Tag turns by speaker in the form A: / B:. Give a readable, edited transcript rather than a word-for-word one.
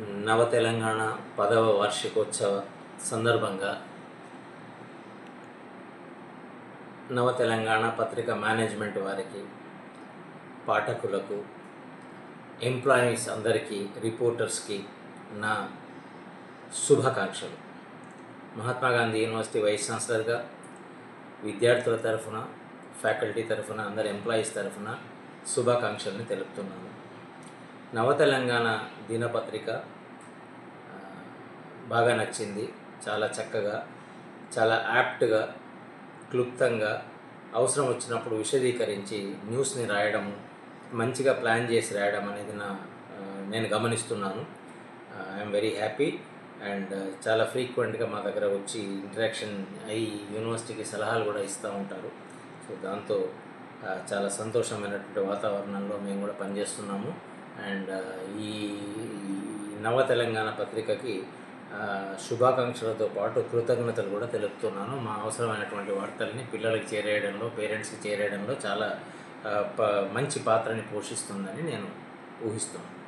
A: నవ తెలంగాణ 10వ వార్షికోత్సవ సందర్భంగా నవ తెలంగాణ పత్రిక మేనేజ్మెంట్ వారికి, పాఠకులకు, ఎంప్లాయీస్ అందరికీ, రిపోర్టర్స్కి నా శుభాకాంక్షలు. మహాత్మా గాంధీ యూనివర్సిటీ వైస్ ఛాన్సలర్గా విద్యార్థుల తరఫున, ఫ్యాకల్టీ తరఫున, అందరి ఎంప్లాయీస్ తరఫున శుభాకాంక్షల్ని తెలుపుతున్నాను. నవ తెలంగాణ దినపత్రిక బాగా నచ్చింది. చాలా చక్కగా, చాలా యాప్ట్గా, క్లుప్తంగా, అవసరం వచ్చినప్పుడు విశదీకరించి న్యూస్ని రాయడము, మంచిగా ప్లాన్ చేసి రాయడం అనేది నేను గమనిస్తున్నాను. I'm very happy. అండ్ చాలా ఫ్రీక్వెంట్గా మా దగ్గర వచ్చి ఇంటరాక్షన్ అయ్యి యూనివర్సిటీకి సలహాలు కూడా ఇస్తూ ఉంటారు. సో దాంతో చాలా సంతోషమైనటువంటి వాతావరణంలో మేము కూడా పనిచేస్తున్నాము. అండ్ ఈ నవ తెలంగాణ పత్రికకి శుభాకాంక్షలతో పాటు కృతజ్ఞతలు కూడా తెలుపుతున్నాను. మా అవసరమైనటువంటి వార్తల్ని పిల్లలకి చేరేయడంలో, పేరెంట్స్కి చేరేయడంలో చాలా మంచి పాత్రని పోషిస్తుందని నేను ఊహిస్తున్నాను.